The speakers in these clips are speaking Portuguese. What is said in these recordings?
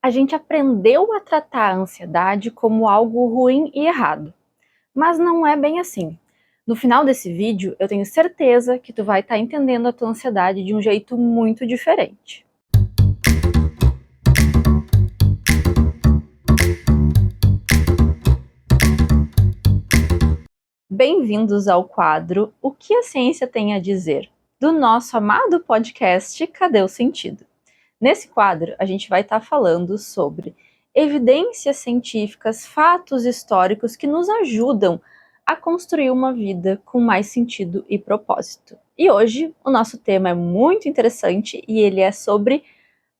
A gente aprendeu a tratar a ansiedade como algo ruim e errado, mas não é bem assim. No final desse vídeo, eu tenho certeza que tu vai estar entendendo a tua ansiedade de um jeito muito diferente. Bem-vindos ao quadro O que a ciência tem a dizer, do nosso amado podcast Cadê o Sentido? Nesse quadro, a gente vai estar falando sobre evidências científicas, fatos históricos que nos ajudam a construir uma vida com mais sentido e propósito. E hoje, o nosso tema é muito interessante e ele é sobre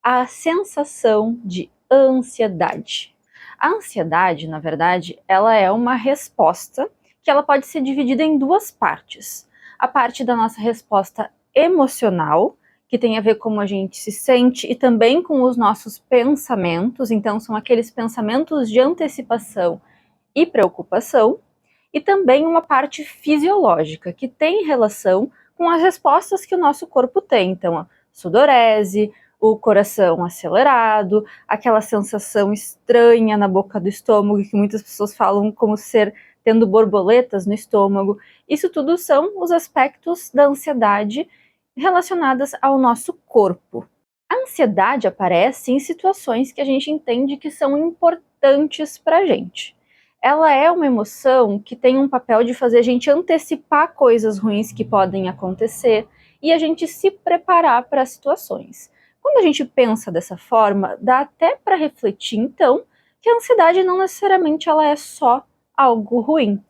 a sensação de ansiedade. A ansiedade, na verdade, ela é uma resposta que ela pode ser dividida em duas partes. A parte da nossa resposta emocional, que tem a ver com como a gente se sente e também com os nossos pensamentos, então são aqueles pensamentos de antecipação e preocupação, e também uma parte fisiológica, que tem relação com as respostas que o nosso corpo tem, então a sudorese, o coração acelerado, aquela sensação estranha na boca do estômago, que muitas pessoas falam como ser tendo borboletas no estômago. Isso tudo são os aspectos da ansiedade relacionadas ao nosso corpo. A ansiedade aparece em situações que a gente entende que são importantes para a gente. Ela é uma emoção que tem um papel de fazer a gente antecipar coisas ruins que podem acontecer e a gente se preparar para as situações. Quando a gente pensa dessa forma, dá até para refletir, então, que a ansiedade não necessariamente ela é só algo ruim.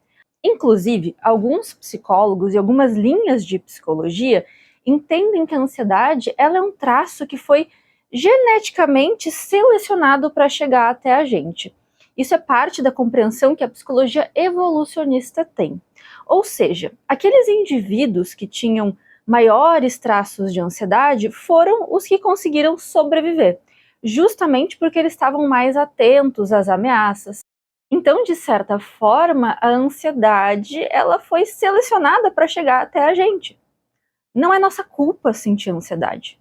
Inclusive, alguns psicólogos e algumas linhas de psicologia entendem que a ansiedade ela é um traço que foi geneticamente selecionado para chegar até a gente. Isso é parte da compreensão que a psicologia evolucionista tem. Ou seja, aqueles indivíduos que tinham maiores traços de ansiedade foram os que conseguiram sobreviver, justamente porque eles estavam mais atentos às ameaças. Então, de certa forma, a ansiedade ela foi selecionada para chegar até a gente. Não é nossa culpa sentir ansiedade.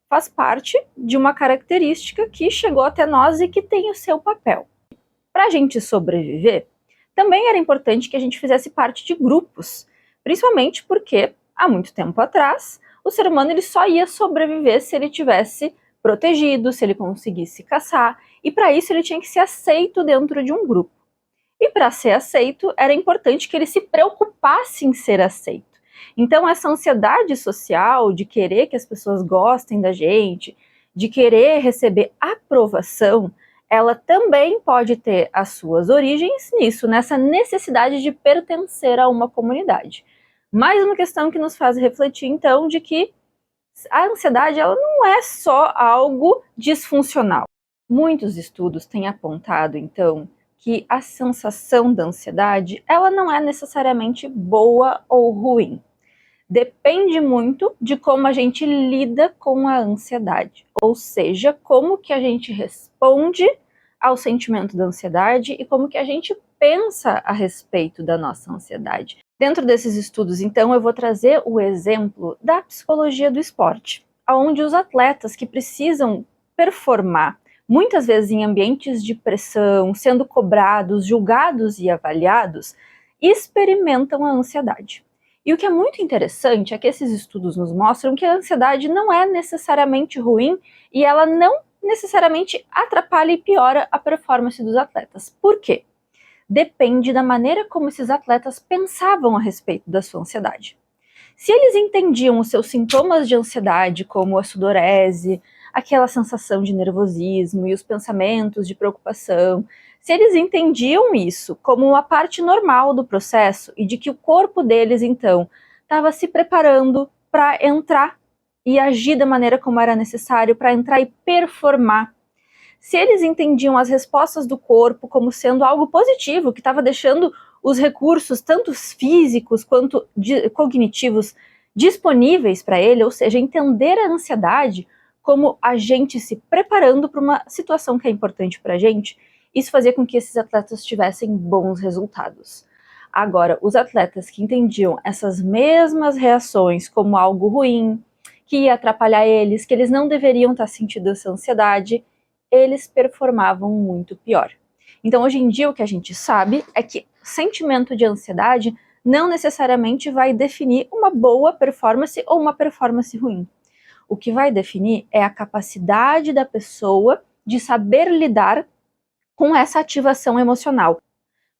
Faz parte de uma característica que chegou até nós e que tem o seu papel. Para a gente sobreviver, também era importante que a gente fizesse parte de grupos, principalmente porque, há muito tempo atrás, o ser humano ele só ia sobreviver se ele tivesse protegido, se ele conseguisse caçar, e para isso ele tinha que ser aceito dentro de um grupo. E para ser aceito, era importante que ele se preocupasse em ser aceito. Então, essa ansiedade social de querer que as pessoas gostem da gente, de querer receber aprovação, ela também pode ter as suas origens nisso, nessa necessidade de pertencer a uma comunidade. Mais uma questão que nos faz refletir, então, de que a ansiedade ela não é só algo disfuncional. Muitos estudos têm apontado, então, que a sensação da ansiedade ela não é necessariamente boa ou ruim. Depende muito de como a gente lida com a ansiedade, ou seja, como que a gente responde ao sentimento da ansiedade e como que a gente pensa a respeito da nossa ansiedade. Dentro desses estudos, então, eu vou trazer o exemplo da psicologia do esporte, onde os atletas que precisam performar, muitas vezes em ambientes de pressão, sendo cobrados, julgados e avaliados, experimentam a ansiedade. E o que é muito interessante é que esses estudos nos mostram que a ansiedade não é necessariamente ruim e ela não necessariamente atrapalha e piora a performance dos atletas. Por quê? Depende da maneira como esses atletas pensavam a respeito da sua ansiedade. Se eles entendiam os seus sintomas de ansiedade, como a sudorese, aquela sensação de nervosismo e os pensamentos de preocupação, se eles entendiam isso como uma parte normal do processo e de que o corpo deles, então, estava se preparando para entrar e agir da maneira como era necessário para entrar e performar, se eles entendiam as respostas do corpo como sendo algo positivo, que estava deixando os recursos, tanto físicos quanto cognitivos, disponíveis para ele, ou seja, entender a ansiedade como a gente se preparando para uma situação que é importante para a gente, isso fazia com que esses atletas tivessem bons resultados. Agora, os atletas que entendiam essas mesmas reações como algo ruim, que ia atrapalhar eles, que eles não deveriam estar sentindo essa ansiedade, eles performavam muito pior. Então, hoje em dia, o que a gente sabe é que sentimento de ansiedade não necessariamente vai definir uma boa performance ou uma performance ruim. O que vai definir é a capacidade da pessoa de saber lidar com essa ativação emocional.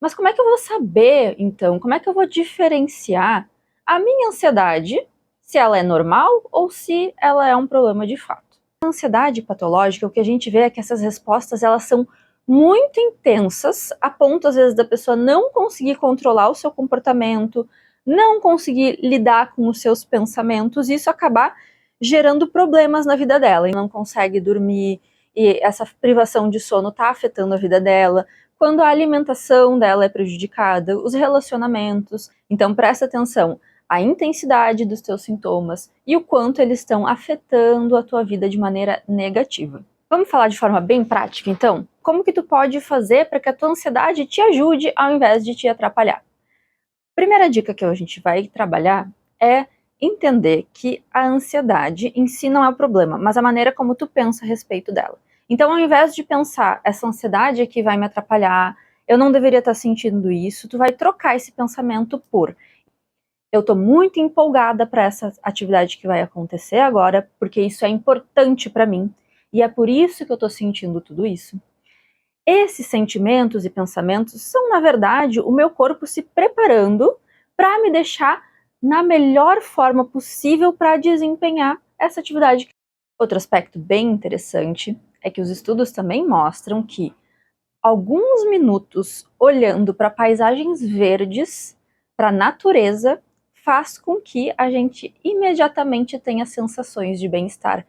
Mas como é que eu vou saber, então, como é que eu vou diferenciar a minha ansiedade, se ela é normal ou se ela é um problema de fato? A ansiedade patológica, o que a gente vê é que essas respostas elas são muito intensas, a ponto às vezes da pessoa não conseguir controlar o seu comportamento, não conseguir lidar com os seus pensamentos e isso acabar gerando problemas na vida dela. E não consegue dormir e essa privação de sono está afetando a vida dela. Quando a alimentação dela é prejudicada, os relacionamentos. Então presta atenção a intensidade dos teus sintomas e o quanto eles estão afetando a tua vida de maneira negativa. Vamos falar de forma bem prática, então? Como que tu pode fazer para que a tua ansiedade te ajude ao invés de te atrapalhar? Primeira dica que a gente vai trabalhar é entender que a ansiedade em si não é o problema, mas a maneira como tu pensa a respeito dela. Então, ao invés de pensar, essa ansiedade aqui vai me atrapalhar, eu não deveria estar sentindo isso, tu vai trocar esse pensamento por eu estou muito empolgada para essa atividade que vai acontecer agora, porque isso é importante para mim, e é por isso que eu estou sentindo tudo isso. Esses sentimentos e pensamentos são, na verdade, o meu corpo se preparando para me deixar na melhor forma possível para desempenhar essa atividade. Outro aspecto bem interessante é que os estudos também mostram que alguns minutos olhando para paisagens verdes, para a natureza, faz com que a gente imediatamente tenha sensações de bem-estar,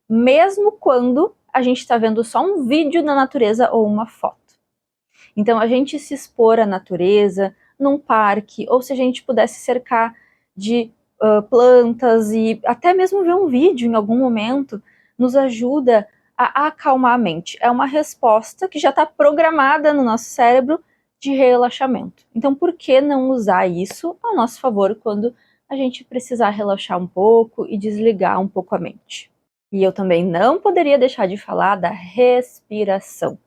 mesmo quando a gente está vendo só um vídeo da natureza ou uma foto. Então, a gente se expor à natureza, num parque, ou se a gente pudesse cercar de plantas e até mesmo ver um vídeo em algum momento, nos ajuda a acalmar a mente. É uma resposta que já está programada no nosso cérebro de relaxamento. Então, por que não usar isso ao nosso favor quando a gente precisar relaxar um pouco e desligar um pouco a mente? E eu também não poderia deixar de falar da respiração.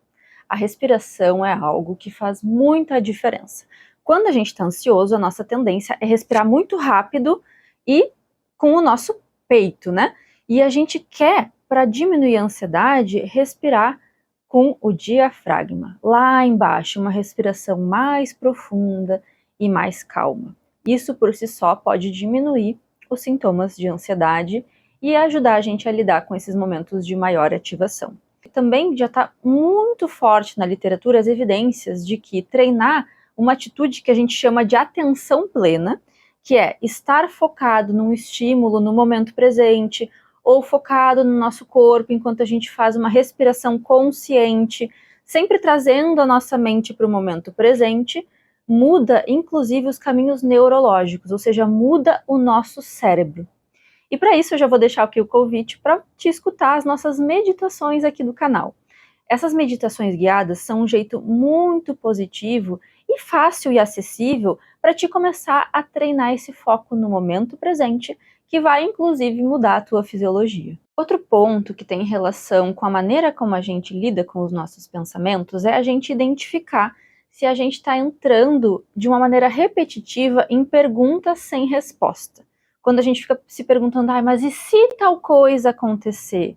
A respiração é algo que faz muita diferença. Quando a gente está ansioso, a nossa tendência é respirar muito rápido e com o nosso peito, né? E a gente quer, para diminuir a ansiedade, respirar com o diafragma, lá embaixo, uma respiração mais profunda e mais calma. Isso por si só pode diminuir os sintomas de ansiedade e ajudar a gente a lidar com esses momentos de maior ativação. Também já está muito forte na literatura as evidências de que treinar uma atitude que a gente chama de atenção plena, que é estar focado num estímulo no momento presente, ou focado no nosso corpo enquanto a gente faz uma respiração consciente, sempre trazendo a nossa mente para o momento presente, muda inclusive os caminhos neurológicos, ou seja, muda o nosso cérebro. E para isso eu já vou deixar aqui o convite para te escutar as nossas meditações aqui do canal. Essas meditações guiadas são um jeito muito positivo e fácil e acessível para te começar a treinar esse foco no momento presente, que vai inclusive mudar a tua fisiologia. Outro ponto que tem relação com a maneira como a gente lida com os nossos pensamentos é a gente identificar se a gente está entrando de uma maneira repetitiva em perguntas sem resposta. Quando a gente fica se perguntando, mas e se tal coisa acontecer?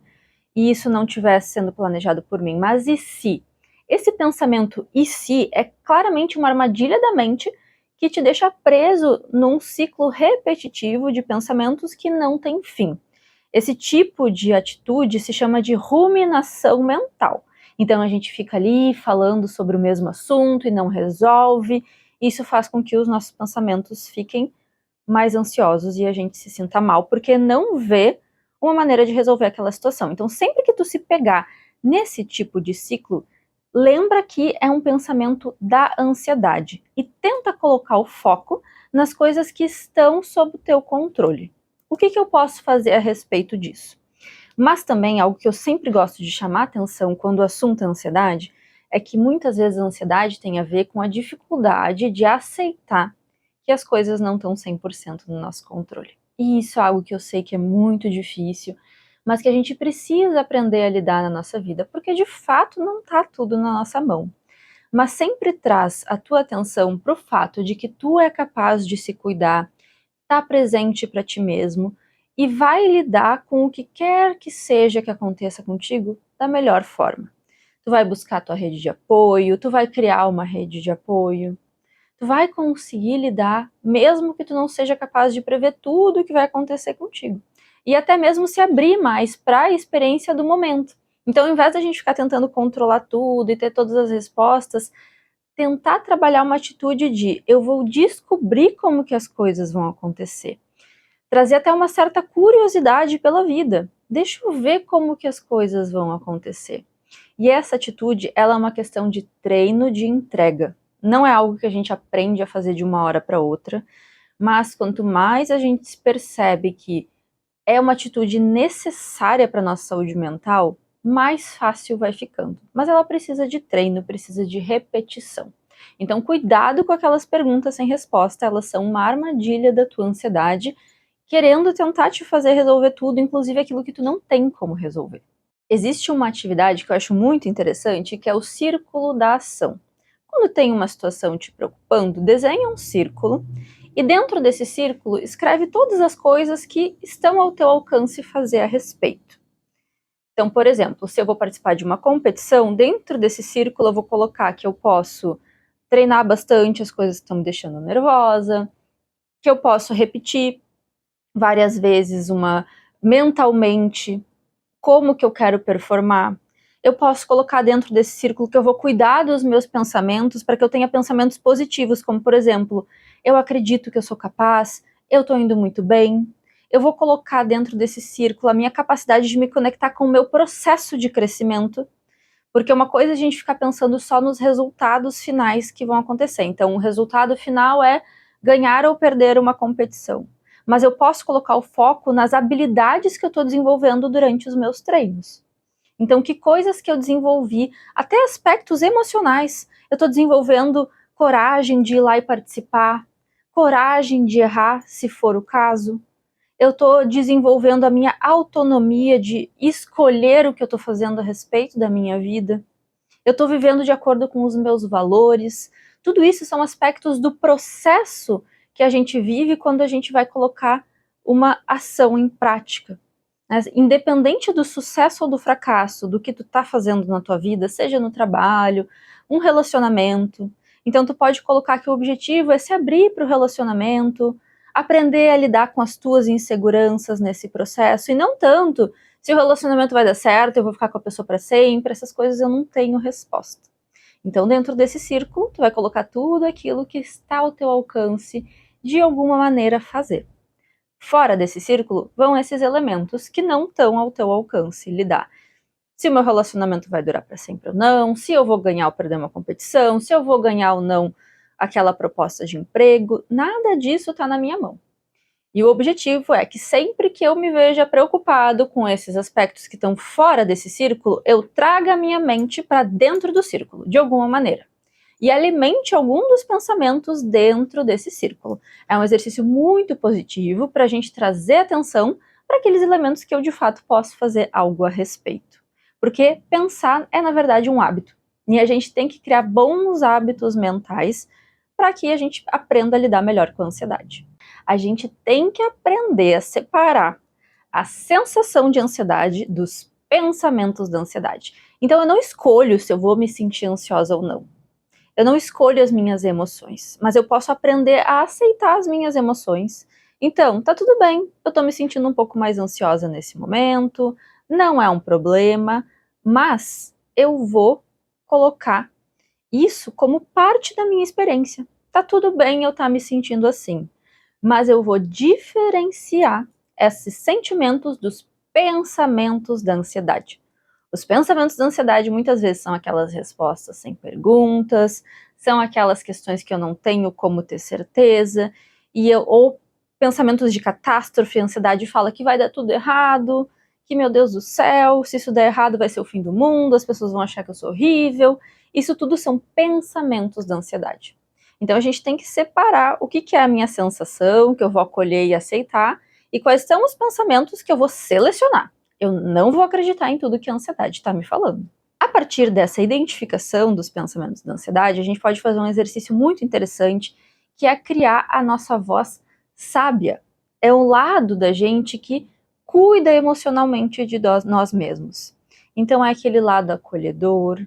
E isso não estivesse sendo planejado por mim, mas e se? Esse pensamento e se é claramente uma armadilha da mente que te deixa preso num ciclo repetitivo de pensamentos que não tem fim. Esse tipo de atitude se chama de ruminação mental. Então a gente fica ali falando sobre o mesmo assunto e não resolve. Isso faz com que os nossos pensamentos fiquem mais ansiosos e a gente se sinta mal, porque não vê uma maneira de resolver aquela situação. Então, sempre que tu se pegar nesse tipo de ciclo, lembra que é um pensamento da ansiedade e tenta colocar o foco nas coisas que estão sob o teu controle. O que eu posso fazer a respeito disso? Mas também algo que eu sempre gosto de chamar atenção quando o assunto é ansiedade, é que muitas vezes a ansiedade tem a ver com a dificuldade de aceitar que as coisas não estão 100% no nosso controle. E isso é algo que eu sei que é muito difícil, mas que a gente precisa aprender a lidar na nossa vida, porque de fato não está tudo na nossa mão. Mas sempre traz a tua atenção para o fato de que tu é capaz de se cuidar, tá presente para ti mesmo e vai lidar com o que quer que seja que aconteça contigo da melhor forma. Tu vai buscar tua rede de apoio, tu vai criar uma rede de apoio, tu vai conseguir lidar, mesmo que tu não seja capaz de prever tudo o que vai acontecer contigo. E até mesmo se abrir mais para a experiência do momento. Então, ao invés da gente ficar tentando controlar tudo e ter todas as respostas, tentar trabalhar uma atitude de eu vou descobrir como que as coisas vão acontecer. Trazer até uma certa curiosidade pela vida. Deixa eu ver como que as coisas vão acontecer. E essa atitude, ela é uma questão de treino de entrega. Não é algo que a gente aprende a fazer de uma hora para outra, mas quanto mais a gente percebe que é uma atitude necessária para a nossa saúde mental, mais fácil vai ficando. Mas ela precisa de treino, precisa de repetição. Então, cuidado com aquelas perguntas sem resposta, elas são uma armadilha da tua ansiedade, querendo tentar te fazer resolver tudo, inclusive aquilo que tu não tem como resolver. Existe uma atividade que eu acho muito interessante, que é o círculo da ação. Quando tem uma situação te preocupando, desenha um círculo e dentro desse círculo escreve todas as coisas que estão ao teu alcance fazer a respeito. Então, por exemplo, se eu vou participar de uma competição, dentro desse círculo eu vou colocar que eu posso treinar bastante as coisas que estão me deixando nervosa, que eu posso repetir várias vezes mentalmente como que eu quero performar. Eu posso colocar dentro desse círculo que eu vou cuidar dos meus pensamentos para que eu tenha pensamentos positivos, como por exemplo, eu acredito que eu sou capaz, eu estou indo muito bem. Eu vou colocar dentro desse círculo a minha capacidade de me conectar com o meu processo de crescimento, porque uma coisa é a gente ficar pensando só nos resultados finais que vão acontecer. Então, o resultado final é ganhar ou perder uma competição. Mas eu posso colocar o foco nas habilidades que eu estou desenvolvendo durante os meus treinos. Então, que coisas que eu desenvolvi, até aspectos emocionais. Eu estou desenvolvendo coragem de ir lá e participar, coragem de errar, se for o caso. Eu estou desenvolvendo a minha autonomia de escolher o que eu estou fazendo a respeito da minha vida. Eu estou vivendo de acordo com os meus valores. Tudo isso são aspectos do processo que a gente vive quando a gente vai colocar uma ação em prática. Independente do sucesso ou do fracasso, do que tu tá fazendo na tua vida, seja no trabalho, um relacionamento. Então tu pode colocar que o objetivo é se abrir para o relacionamento, aprender a lidar com as tuas inseguranças nesse processo, e não tanto se o relacionamento vai dar certo, eu vou ficar com a pessoa para sempre, essas coisas eu não tenho resposta. Então dentro desse círculo, tu vai colocar tudo aquilo que está ao teu alcance de alguma maneira fazer. Fora desse círculo vão esses elementos que não estão ao teu alcance lidar. Se o meu relacionamento vai durar para sempre ou não, se eu vou ganhar ou perder uma competição, se eu vou ganhar ou não aquela proposta de emprego, nada disso está na minha mão. E o objetivo é que sempre que eu me veja preocupado com esses aspectos que estão fora desse círculo, eu traga a minha mente para dentro do círculo, de alguma maneira. E alimente algum dos pensamentos dentro desse círculo. É um exercício muito positivo para a gente trazer atenção para aqueles elementos que eu de fato posso fazer algo a respeito. Porque pensar é, na verdade, um hábito. E a gente tem que criar bons hábitos mentais para que a gente aprenda a lidar melhor com a ansiedade. A gente tem que aprender a separar a sensação de ansiedade dos pensamentos da ansiedade. Então eu não escolho se eu vou me sentir ansiosa ou não. Eu não escolho as minhas emoções, mas eu posso aprender a aceitar as minhas emoções. Então, tá tudo bem, eu tô me sentindo um pouco mais ansiosa nesse momento, não é um problema, mas eu vou colocar isso como parte da minha experiência. Tá tudo bem eu estar me sentindo assim, mas eu vou diferenciar esses sentimentos dos pensamentos da ansiedade. Os pensamentos da ansiedade muitas vezes são aquelas respostas sem perguntas, são aquelas questões que eu não tenho como ter certeza, ou pensamentos de catástrofe, a ansiedade fala que vai dar tudo errado, que meu Deus do céu, se isso der errado vai ser o fim do mundo, as pessoas vão achar que eu sou horrível. Isso tudo são pensamentos da ansiedade. Então a gente tem que separar o que é a minha sensação, que eu vou acolher e aceitar, e quais são os pensamentos que eu vou selecionar. eu não vou acreditar em tudo que a ansiedade está me falando. A partir dessa identificação dos pensamentos da ansiedade, a gente pode fazer um exercício muito interessante, que é criar a nossa voz sábia. É o lado da gente que cuida emocionalmente de nós mesmos. Então é aquele lado acolhedor,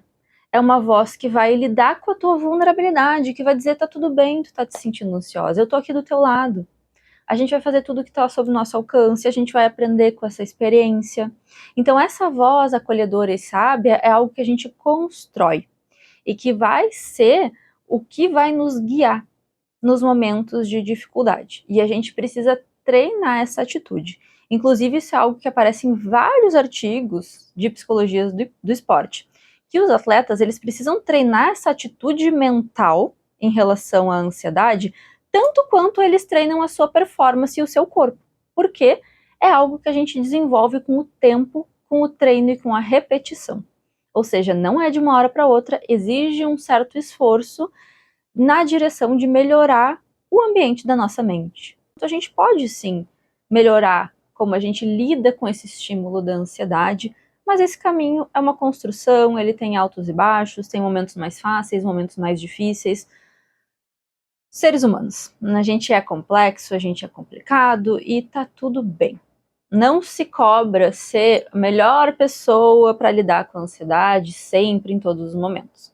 é uma voz que vai lidar com a tua vulnerabilidade, que vai dizer, tá tudo bem, tu tá te sentindo ansiosa, eu tô aqui do teu lado. A gente vai fazer tudo que está sob o nosso alcance, a gente vai aprender com essa experiência. Então, essa voz acolhedora e sábia é algo que a gente constrói e que vai ser o que vai nos guiar nos momentos de dificuldade. E a gente precisa treinar essa atitude. Inclusive, isso é algo que aparece em vários artigos de psicologia do esporte, que os atletas eles precisam treinar essa atitude mental em relação à ansiedade tanto quanto eles treinam a sua performance e o seu corpo, porque é algo que a gente desenvolve com o tempo, com o treino e com a repetição. Ou seja, não é de uma hora para outra, exige um certo esforço na direção de melhorar o ambiente da nossa mente. Então a gente pode sim melhorar como a gente lida com esse estímulo da ansiedade, mas esse caminho é uma construção, ele tem altos e baixos, tem momentos mais fáceis, momentos mais difíceis. Seres humanos, a gente é complexo, a gente é complicado e tá tudo bem. Não se cobra ser a melhor pessoa para lidar com a ansiedade sempre, em todos os momentos.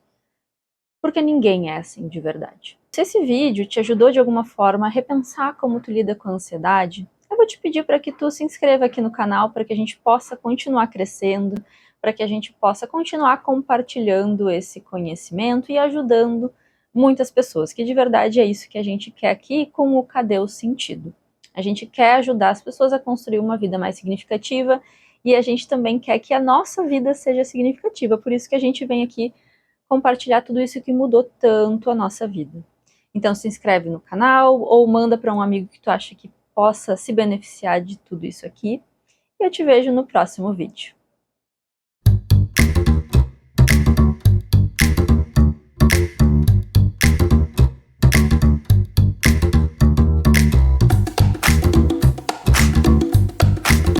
Porque ninguém é assim de verdade. Se esse vídeo te ajudou de alguma forma a repensar como tu lida com a ansiedade, eu vou te pedir para que tu se inscreva aqui no canal para que a gente possa continuar crescendo, para que a gente possa continuar compartilhando esse conhecimento e ajudando muitas pessoas, que de verdade é isso que a gente quer aqui com o Cadê o Sentido. A gente quer ajudar as pessoas a construir uma vida mais significativa e a gente também quer que a nossa vida seja significativa, por isso que a gente vem aqui compartilhar tudo isso que mudou tanto a nossa vida. Então se inscreve no canal ou manda para um amigo que tu acha que possa se beneficiar de tudo isso aqui. E eu te vejo no próximo vídeo.